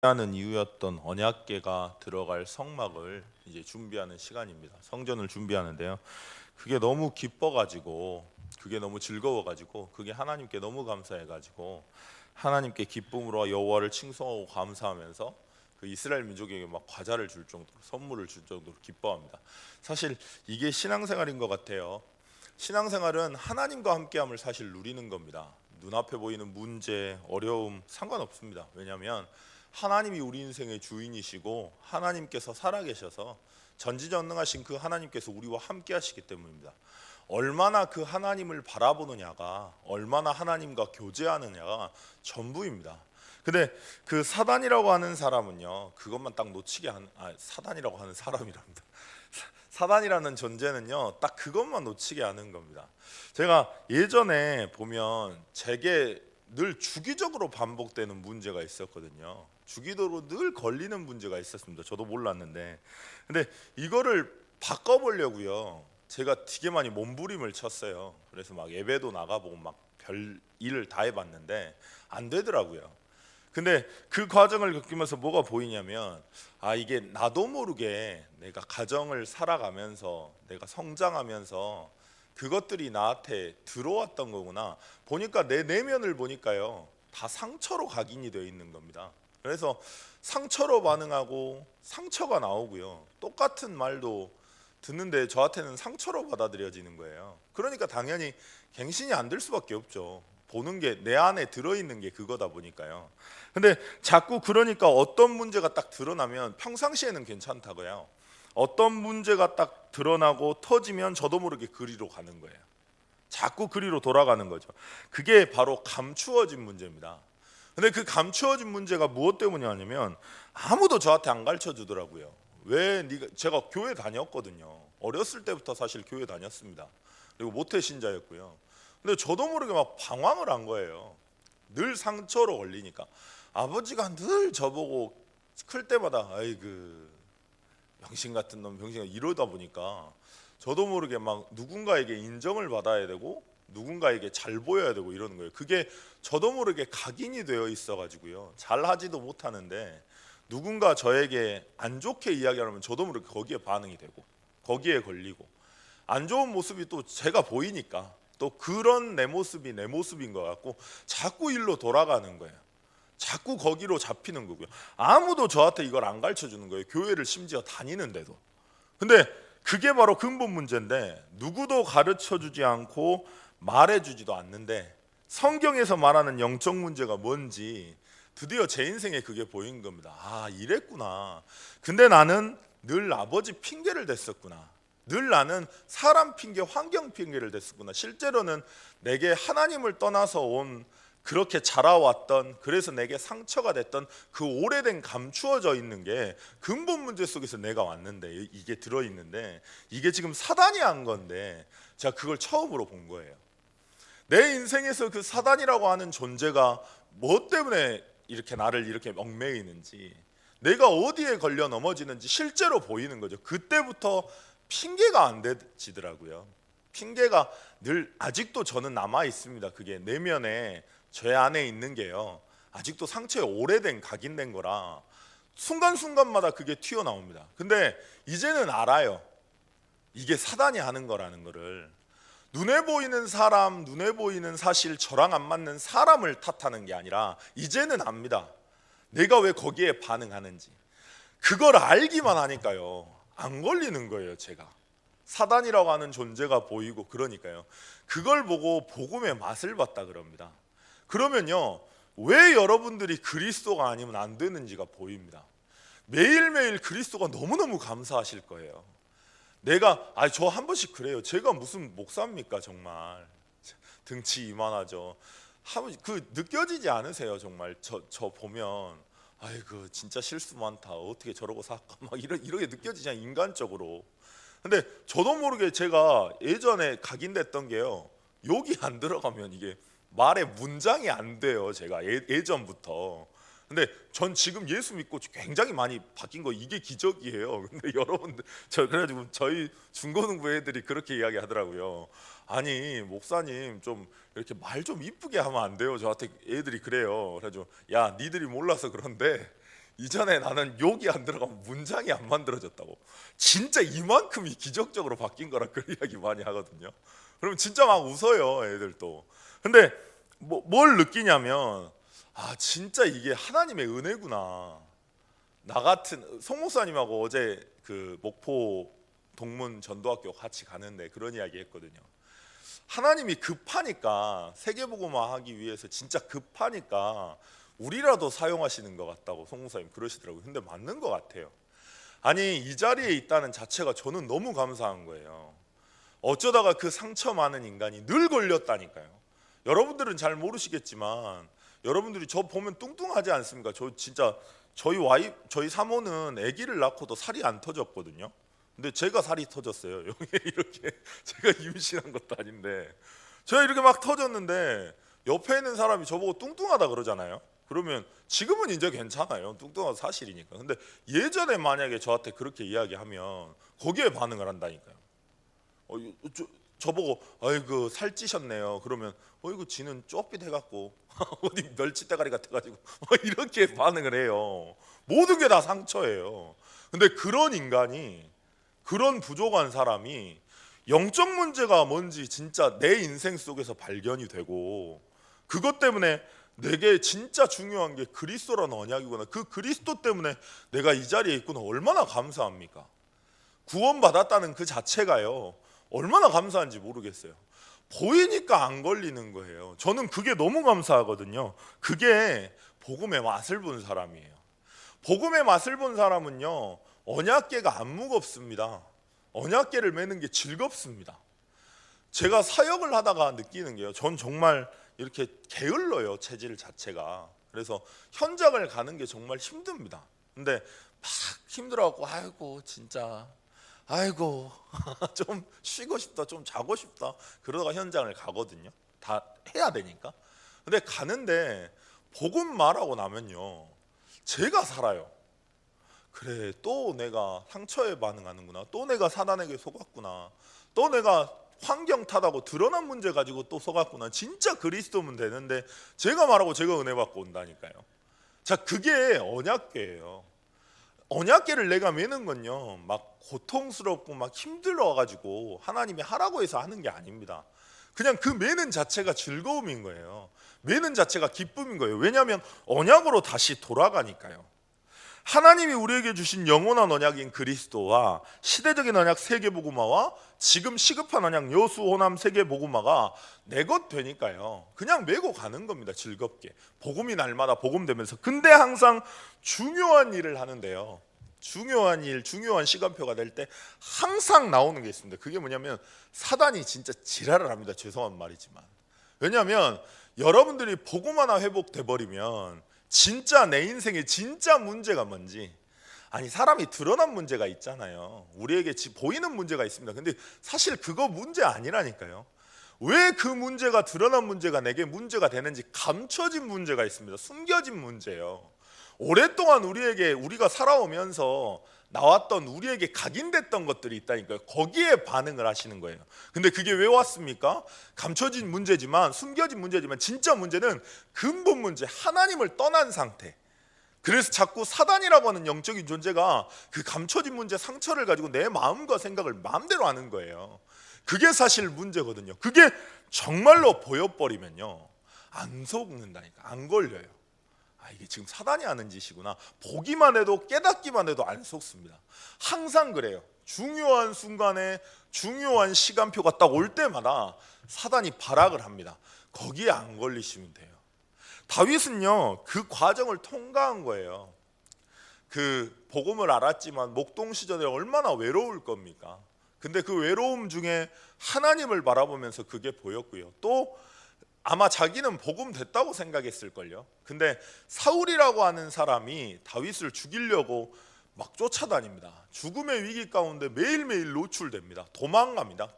하는 이유였던 언약궤가 들어갈 성막을 이제 준비하는 시간입니다. 성전을 준비하는데요. 그게 너무 기뻐가지고, 그게 너무 즐거워가지고, 그게 하나님께 너무 감사해가지고 하나님께 기쁨으로 여호와를 칭송하고 감사하면서 그 이스라엘 민족에게 막 과자를 줄 정도로, 선물을 줄 정도로 기뻐합니다. 사실 이게 신앙생활인 것 같아요. 신앙생활은 하나님과 함께함을 사실 누리는 겁니다. 눈앞에 보이는 문제, 어려움 상관없습니다. 왜냐하면 하나님이 우리 인생의 주인이시고 하나님께서 살아계셔서 전지전능하신 그 하나님께서 우리와 함께 하시기 때문입니다. 얼마나 그 하나님을 바라보느냐가, 얼마나 하나님과 교제하느냐가 전부입니다. 근데 그 사단이라고 하는 사람은요, 그것만 딱 놓치게 하는, 사단이라고 하는 사람이랍니다. 사단이라는 존재는요, 딱 그것만 놓치게 하는 겁니다. 제가 예전에 보면 제게 늘 주기적으로 반복되는 문제가 있었거든요. 주기적으로 늘 걸리는 문제가 있었습니다. 저도 몰랐는데, 근데 이거를 바꿔보려고요, 제가 되게 많이 몸부림을 쳤어요. 그래서 막 예배도 나가보고 막 별 일을 다 해봤는데 안 되더라고요. 근데 그 과정을 겪으면서 뭐가 보이냐면, 이게 나도 모르게 내가 가정을 살아가면서 내가 성장하면서 그것들이 나한테 들어왔던 거구나. 보니까 내 내면을 보니까요, 다 상처로 각인이 되어 있는 겁니다. 그래서 상처로 반응하고 상처가 나오고요, 똑같은 말도 듣는데 저한테는 상처로 받아들여지는 거예요. 그러니까 당연히 갱신이 안 될 수밖에 없죠. 보는 게, 내 안에 들어있는 게 그거다 보니까요. 근데 자꾸 그러니까 어떤 문제가 딱 드러나면 평상시에는 괜찮다고요. 어떤 문제가 딱 드러나고 터지면 저도 모르게 그리로 가는 거예요. 자꾸 그리로 돌아가는 거죠. 그게 바로 감추어진 문제입니다. 근데 그 감추어진 문제가 무엇 때문이냐면, 아무도 저한테 안 가르쳐 주더라고요. 왜 네가, 제가 교회 다녔거든요. 어렸을 때부터 사실 교회 다녔습니다. 그리고 모태 신자였고요. 근데 저도 모르게 막 방황을 한 거예요. 늘 상처로 걸리니까. 아버지가 늘 저보고 클 때마다 아이 그 병신 같은 놈, 병신 이러다 보니까 저도 모르게 막 누군가에게 인정을 받아야 되고 누군가에게 잘 보여야 되고 이러는 거예요. 그게 저도 모르게 각인이 되어 있어 가지고요, 잘 하지도 못하는데 누군가 저에게 안 좋게 이야기하면 저도 모르게 거기에 반응이 되고 거기에 걸리고, 안 좋은 모습이 또 제가 보이니까 또 그런 내 모습이 내 모습인 것 같고 자꾸 일로 돌아가는 거예요. 자꾸 거기로 잡히는 거고요. 아무도 저한테 이걸 안 가르쳐 주는 거예요. 교회를 심지어 다니는데도. 근데 그게 바로 근본 문제인데, 누구도 가르쳐 주지 않고 말해 주지도 않는데 성경에서 말하는 영적 문제가 뭔지 드디어 제 인생에 그게 보인 겁니다. 이랬구나. 근데 나는 늘 아버지 핑계를 댔었구나. 늘 나는 사람 핑계, 환경 핑계를 댔었구나. 실제로는 내게 하나님을 떠나서 온, 그렇게 자라왔던, 그래서 내게 상처가 됐던 그 오래된 감추어져 있는 게 근본 문제 속에서 내가 왔는데, 이게 들어있는데, 이게 지금 사단이 한 건데 제가 그걸 처음으로 본 거예요. 내 인생에서 그 사단이라고 하는 존재가 뭐 때문에 이렇게 나를 이렇게 얽매이는지, 내가 어디에 걸려 넘어지는지 실제로 보이는 거죠. 그때부터 핑계가 안 되지더라고요. 핑계가 늘 아직도 저는 남아 있습니다. 그게 내면에, 제 안에 있는 게요, 아직도 상처에 오래된 각인된 거라 순간순간마다 그게 튀어나옵니다. 근데 이제는 알아요. 이게 사단이 하는 거라는 거를. 눈에 보이는 사람, 눈에 보이는 사실, 저랑 안 맞는 사람을 탓하는 게 아니라 이제는 압니다. 내가 왜 거기에 반응하는지. 그걸 알기만 하니까요, 안 걸리는 거예요. 제가 사단이라고 하는 존재가 보이고, 그러니까요, 그걸 보고 복음의 맛을 봤다 그럽니다. 그러면요, 왜 여러분들이 그리스도가 아니면 안 되는지가 보입니다. 매일매일 그리스도가 너무너무 감사하실 거예요. 내가 저 한 번씩 그래요. 제가 무슨 목사입니까 정말. 등치 이만하죠. 그 느껴지지 않으세요 정말? 저 보면 아이고 진짜 실수 많다, 어떻게 저러고 살까, 막 이렇게 느껴지잖아요, 인간적으로. 근데 저도 모르게 제가 예전에 각인됐던 게요, 욕이 안 들어가면 이게 말의 문장이 안 돼요. 제가 예전부터. 근데 전 지금 예수 믿고 굉장히 많이 바뀐 거, 이게 기적이에요. 근데 여러분들, 그래가지고 저희 중고등부 애들이 그렇게 이야기하더라고요. 아니 목사님 좀 이렇게 말 좀 이쁘게 하면 안 돼요? 저한테 애들이 그래요. 그래가지고 야 니들이 몰라서 그런데 이전에 나는 욕이 안 들어가면 문장이 안 만들어졌다고. 진짜 이만큼이 기적적으로 바뀐 거라 그 이야기 많이 하거든요. 그러면 진짜 막 웃어요, 애들도. 근데 뭘 느끼냐면, 아 진짜 이게 하나님의 은혜구나. 나 같은 송 목사님하고 어제 그 목포 동문 전도학교 같이 가는데 그런 이야기 했거든요. 하나님이 급하니까, 세계복음화 하기 위해서 진짜 급하니까 우리라도 사용하시는 것 같다고 송 목사님 그러시더라고요. 근데 맞는 것 같아요. 아니 이 자리에 있다는 자체가 저는 너무 감사한 거예요. 어쩌다가 그 상처 많은 인간이 늘 걸렸다니까요. 여러분들은 잘 모르시겠지만 여러분들이 저 보면 뚱뚱하지 않습니까? 저 진짜 저희 사모는 아기를 낳고도 살이 안 터졌거든요. 근데 제가 살이 터졌어요. 이렇게 제가 임신한 것도 아닌데 제가 이렇게 막 터졌는데 옆에 있는 사람이 저보고 뚱뚱하다 그러잖아요. 그러면 지금은 이제 괜찮아요. 뚱뚱한 사실이니까. 근데 예전에 만약에 저한테 그렇게 이야기하면 거기에 반응을 한다니까요. 저보고 아이고 살찌셨네요. 그러면 이거 지는 쪼삐 돼갖고 어디 멸치 대가리 같아가지고 이렇게 반응을 해요. 모든 게 다 상처예요. 근데 그런 인간이, 그런 부족한 사람이 영적 문제가 뭔지 진짜 내 인생 속에서 발견이 되고, 그것 때문에 내게 진짜 중요한 게 그리스도라는 언약이구나, 그 그리스도 때문에 내가 이 자리에 있구나, 얼마나 감사합니까? 구원받았다는 그 자체가요 얼마나 감사한지 모르겠어요. 보이니까 안 걸리는 거예요. 저는 그게 너무 감사하거든요. 그게 복음의 맛을 본 사람이에요. 복음의 맛을 본 사람은요 언약궤가 안 무겁습니다. 언약궤를 매는 게 즐겁습니다. 제가 사역을 하다가 느끼는 게요, 전 정말 이렇게 게을러요, 체질 자체가. 그래서 현장을 가는 게 정말 힘듭니다. 근데 막 힘들어갖고 아이고 진짜 아이고 좀 쉬고 싶다, 좀 자고 싶다, 그러다가 현장을 가거든요. 다 해야 되니까. 근데 가는데 복음 말하고 나면요 제가 살아요. 그래, 또 내가 상처에 반응하는구나, 또 내가 사단에게 속았구나, 또 내가 환경 탓하고 드러난 문제 가지고 또 속았구나. 진짜 그리스도면 되는데 제가 말하고 제가 은혜 받고 온다니까요. 자, 그게 언약궤예요. 언약궤를 내가 매는 건요 막 고통스럽고 막 힘들어 가지고 하나님이 하라고 해서 하는 게 아닙니다. 그냥 그 매는 자체가 즐거움인 거예요. 매는 자체가 기쁨인 거예요. 왜냐하면 언약으로 다시 돌아가니까요. 하나님이 우리에게 주신 영원한 언약인 그리스도와 시대적인 언약 세계복음화와 지금 시급한 언약 여수 호남 세계복음화가 내 것 되니까요 그냥 메고 가는 겁니다. 즐겁게 복음이 날마다 복음되면서. 근데 항상 중요한 일을 하는데요, 중요한 일, 중요한 시간표가 될 때 항상 나오는 게 있습니다. 그게 뭐냐면 사단이 진짜 지랄을 합니다. 죄송한 말이지만. 왜냐하면 여러분들이 복음 하나 회복돼 버리면 진짜 내 인생의 진짜 문제가 뭔지, 아니 사람이 드러난 문제가 있잖아요. 우리에게 보이는 문제가 있습니다. 근데 사실 그거 문제 아니라니까요. 왜 그 문제가, 드러난 문제가 내게 문제가 되는지 감춰진 문제가 있습니다. 숨겨진 문제예요. 오랫동안 우리가 살아오면서 나왔던, 우리에게 각인됐던 것들이 있다니까요. 거기에 반응을 하시는 거예요. 근데 그게 왜 왔습니까? 감춰진 문제지만, 숨겨진 문제지만 진짜 문제는 근본 문제, 하나님을 떠난 상태. 그래서 자꾸 사단이라고 하는 영적인 존재가 그 감춰진 문제, 상처를 가지고 내 마음과 생각을 마음대로 하는 거예요. 그게 사실 문제거든요. 그게 정말로 보여버리면요 안 속는다니까, 안 걸려요. 아, 이게 지금 사단이 하는 짓이구나. 보기만 해도, 깨닫기만 해도 안 속습니다. 항상 그래요. 중요한 순간에 중요한 시간표가 딱 올 때마다 사단이 발악을 합니다. 거기에 안 걸리시면 돼요. 다윗은요 그 과정을 통과한 거예요. 그 복음을 알았지만 목동 시절에 얼마나 외로울 겁니까? 근데 그 외로움 중에 하나님을 바라보면서 그게 보였고요. 또 아마 자기는 복음 됐다고 생각했을걸요. 근데 사울이라고 하는 사람이 다윗을 죽이려고 막 쫓아다닙니다. 죽음의 위기 가운데 매일매일 노출됩니다. 도망갑니다.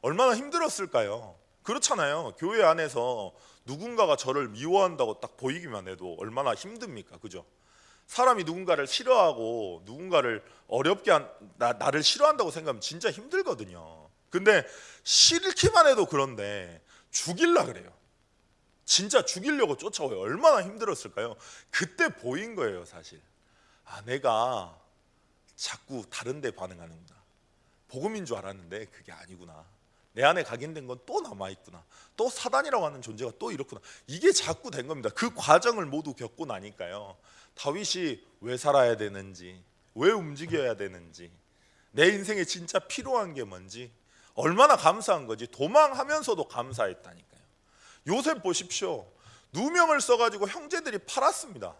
얼마나 힘들었을까요? 그렇잖아요. 교회 안에서 누군가가 저를 미워한다고 딱 보이기만 해도 얼마나 힘듭니까? 그죠? 사람이 누군가를 싫어하고 누군가를 나를 싫어한다고 생각하면 진짜 힘들거든요. 근데 싫기만 해도 그런데 죽일라 그래요. 진짜 죽이려고 쫓아와요. 얼마나 힘들었을까요? 그때 보인 거예요, 사실. 아, 내가 자꾸 다른 데 반응하는구나. 복음인 줄 알았는데 그게 아니구나. 내 안에 각인된 건 또 남아있구나. 또 사단이라고 하는 존재가 또 이렇구나. 이게 자꾸 된 겁니다. 그 과정을 모두 겪고 나니까요, 다윗이 왜 살아야 되는지, 왜 움직여야 되는지, 내 인생에 진짜 필요한 게 뭔지 얼마나 감사한 거지. 도망하면서도 감사했다니까요. 요셉 보십시오. 누명을 써가지고 형제들이 팔았습니다.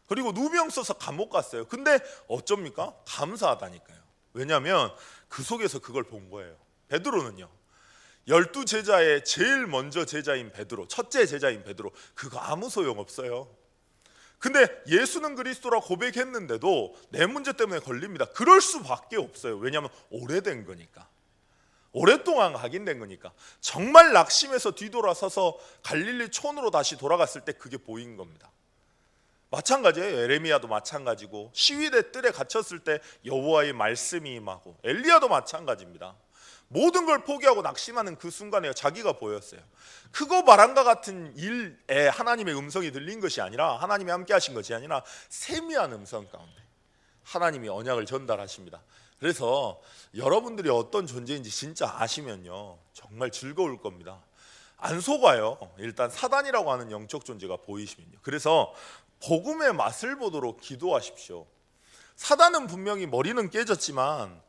그리고 누명 써서 감옥 갔어요. 근데 어쩝니까? 감사하다니까요. 왜냐하면 그 속에서 그걸 본 거예요. 베드로는요, 12제자의 제일 먼저 제자인 베드로, 첫째 제자인 베드로, 그거 아무 소용없어요. 근데 예수는 그리스도라 고백했는데도 내 문제 때문에 걸립니다. 그럴 수밖에 없어요. 왜냐하면 오래된 거니까, 오랫동안 각인된 거니까. 정말 낙심해서 뒤돌아서서 갈릴리 촌으로 다시 돌아갔을 때 그게 보인 겁니다. 마찬가지예요. 에레미야도 마찬가지고, 시위대 뜰에 갇혔을 때 여호와의 말씀이 임하고, 엘리야도 마찬가지입니다. 모든 걸 포기하고 낙심하는 그 순간에 자기가 보였어요. 크고 바람과 같은 일에 하나님의 음성이 들린 것이 아니라, 하나님이 함께 하신 것이 아니라 세미한 음성 가운데 하나님이 언약을 전달하십니다. 그래서 여러분들이 어떤 존재인지 진짜 아시면요, 정말 즐거울 겁니다. 안 속아요. 일단 사단이라고 하는 영적 존재가 보이시면요. 그래서 복음의 맛을 보도록 기도하십시오. 사단은 분명히 머리는 깨졌지만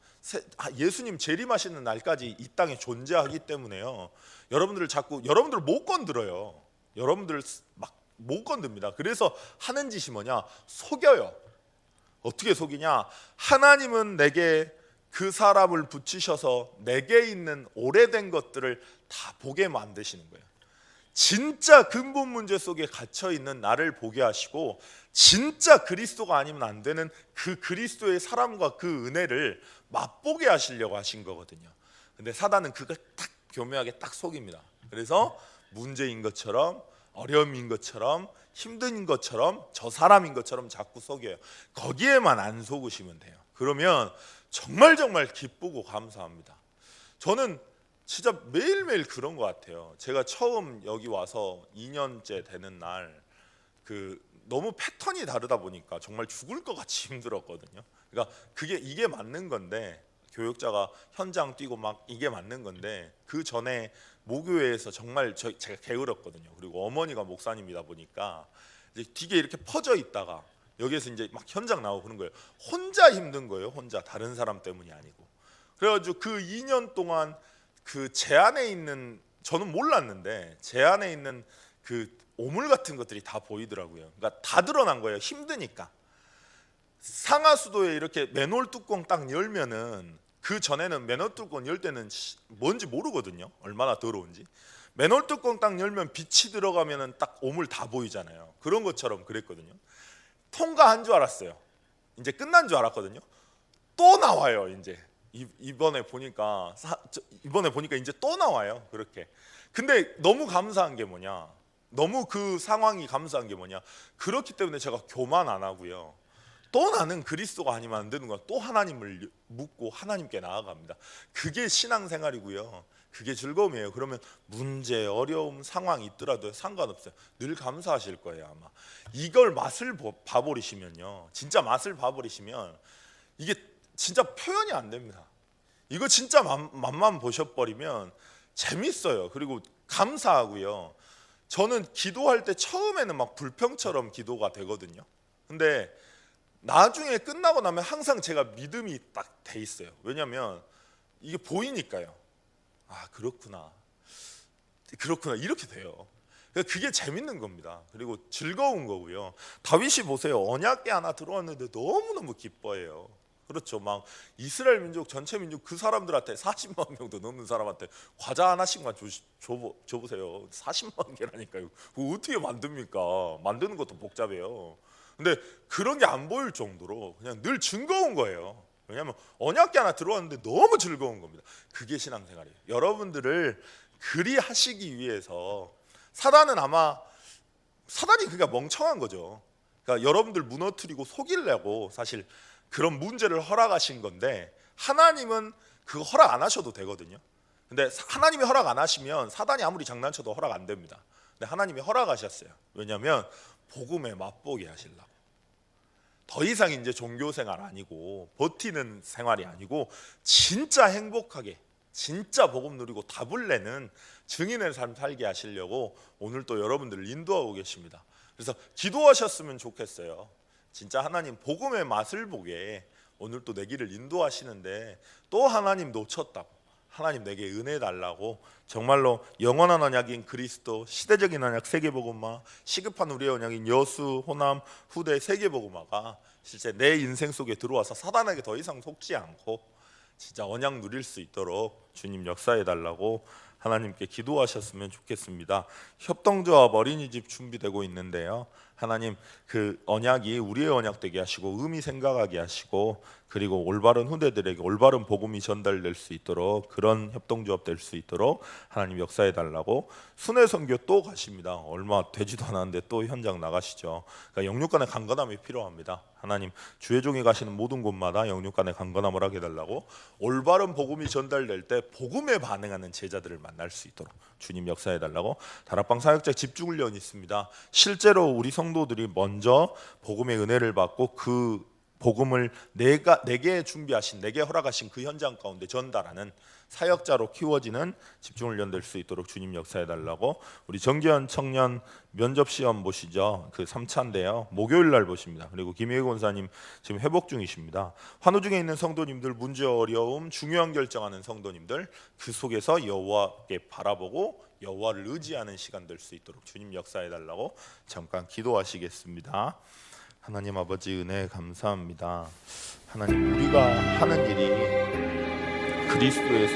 예수님 재림하시는 날까지 이 땅에 존재하기 때문에요, 여러분들을 못 건드려요. 여러분들을 막 못 건듭니다. 그래서 하는 짓이 뭐냐? 속여요. 어떻게 속이냐? 하나님은 내게 그 사람을 붙이셔서 내게 있는 오래된 것들을 다 보게 만드시는 거예요. 진짜 근본 문제 속에 갇혀 있는 나를 보게 하시고, 진짜 그리스도가 아니면 안 되는 그 그리스도의 사랑과 그 은혜를 맛보게 하시려고 하신 거거든요. 근데 사단은 그걸 딱 교묘하게 딱 속입니다. 그래서 문제인 것처럼, 어려움인 것처럼, 힘든 것처럼, 저 사람인 것처럼 자꾸 속여요. 거기에만 안 속으시면 돼요. 그러면 정말 기쁘고 감사합니다. 저는 진짜 매일매일 그런 것 같아요. 제가 처음 여기 와서 2년째 되는 날, 너무 패턴이 다르다 보니까 정말 죽을 것 같이 힘들었거든요. 그러니까 이게 맞는 건데, 교육자가 현장 뛰고 막 이게 맞는 건데, 그 전에 모교회에서 정말 제가 게을렀거든요. 그리고 어머니가 목사님이다 보니까 이제 뒤에 이렇게 퍼져 있다가 여기에서 이제 막 현장 나오고 그런 거예요. 혼자 힘든 거예요. 혼자, 다른 사람 때문이 아니고. 그래가지고 그 2년 동안 제 안에 있는, 저는 몰랐는데 제 안에 있는 그 오물 같은 것들이 다 보이더라고요. 그러니까 다 드러난 거예요. 힘드니까. 상하수도에 이렇게 맨홀 뚜껑 딱 열면은, 그 전에는 맨홀 뚜껑 열 때는 뭔지 모르거든요. 얼마나 더러운지. 맨홀 뚜껑 딱 열면 빛이 들어가면은 딱 오물 다 보이잖아요. 그런 것처럼 그랬거든요. 통과한 줄 알았어요. 이제 끝난 줄 알았거든요. 또 나와요. 이번에 보니까 이제 또 나와요. 그렇게. 근데 너무 감사한 게 뭐냐? 너무 그 상황이 감사한 게 뭐냐? 그렇기 때문에 제가 교만 안 하고요, 또 나는 그리스도가 아니면 안 되는 거야, 또 하나님을 묻고 하나님께 나아갑니다. 그게 신앙생활이고요, 그게 즐거움이에요. 그러면 문제, 어려움, 상황이 있더라도 상관없어요. 늘 감사하실 거예요. 아마 이걸 맛을 봐버리시면요, 진짜 맛을 봐버리시면 이게 진짜 표현이 안 됩니다. 이거 진짜 맛만 보셔버리면 재밌어요. 그리고 감사하고요. 저는 기도할 때 처음에는 막 불평처럼 기도가 되거든요. 근데 나중에 끝나고 나면 항상 제가 믿음이 딱 돼 있어요. 왜냐하면 이게 보이니까요. 아, 그렇구나 이렇게 돼요. 그게 재밌는 겁니다. 그리고 즐거운 거고요. 다윗이 보세요. 언약궤 하나 들어왔는데 너무너무 기뻐해요. 그렇죠. 막 이스라엘 민족, 전체 민족, 그 사람들한테 40만 명도 넘는 사람한테 과자 하나씩만 줘보세요. 40만 개라니까요. 그거 어떻게 만듭니까? 만드는 것도 복잡해요. 근데 그런 게 안 보일 정도로 그냥 늘 즐거운 거예요. 왜냐하면 언약궤 하나 들어왔는데 너무 즐거운 겁니다. 그게 신앙생활이에요. 여러분들을 그리 하시기 위해서 사단이 그러니까 멍청한 거죠. 그러니까 여러분들 무너뜨리고 속이려고 사실 그런 문제를 허락하신 건데, 하나님은 그거 허락 안 하셔도 되거든요. 근데 하나님이 허락 안 하시면 사단이 아무리 장난쳐도 허락 안 됩니다. 근데 하나님이 허락하셨어요. 왜냐하면 복음에 맛보게 하시려고. 더 이상 이제 종교 생활 아니고 버티는 생활이 아니고 진짜 행복하게 진짜 복음 누리고 답을 내는 증인의 삶 살게 하시려고 오늘 또 여러분들을 인도하고 계십니다. 그래서 기도하셨으면 좋겠어요. 진짜 하나님 복음의 맛을 보게 오늘 또 내 길을 인도하시는데 또 하나님 놓쳤다고, 하나님 내게 은혜 달라고, 정말로 영원한 언약인 그리스도, 시대적인 언약 세계복음화, 시급한 우리의 언약인 여수, 호남, 후대 세계복음화가 실제 내 인생 속에 들어와서 사단에게 더 이상 속지 않고 진짜 언약 누릴 수 있도록 주님 역사해 달라고 하나님께 기도하셨으면 좋겠습니다. 협동조합 어린이집 준비되고 있는데요. 하나님 그 언약이 우리의 언약 되게 하시고 의미 생각하게 하시고, 그리고 올바른 후대들에게 올바른 복음이 전달될 수 있도록 그런 협동조합 될 수 있도록 하나님 역사해 달라고. 순회 선교 또 가십니다. 얼마 되지도 않았는데 또 현장 나가시죠. 그러니까 영육간의 강건함이 필요합니다. 하나님 주의 종이 가시는 모든 곳마다 영육간의 강건함을 하게 달라고, 올바른 복음이 전달될 때 복음에 반응하는 제자들을 만날 수 있도록 주님 역사해 달라고. 다락방 사역자 집중훈련이 있습니다. 실제로 우리 성도들이 먼저 복음의 은혜를 받고 그 복음을 내게 준비하신, 내게 허락하신 그 현장 가운데 전달하는 사역자로 키워지는 집중훈련 될 수 있도록 주님 역사해 달라고. 우리 정기현 청년 면접 시험 보시죠. 그 3차인데요. 목요일 날 보십니다. 그리고 김혜희 권사님 지금 회복 중이십니다. 환우 중에 있는 성도님들, 문제 어려움, 중요한 결정하는 성도님들, 그 속에서 여호와께 바라보고 여호와를 의지하는 시간 될 수 있도록 주님 역사해 달라고 잠깐 기도하시겠습니다. 하나님 아버지 은혜 감사합니다. 하나님 우리가 하는 일이 그리스도의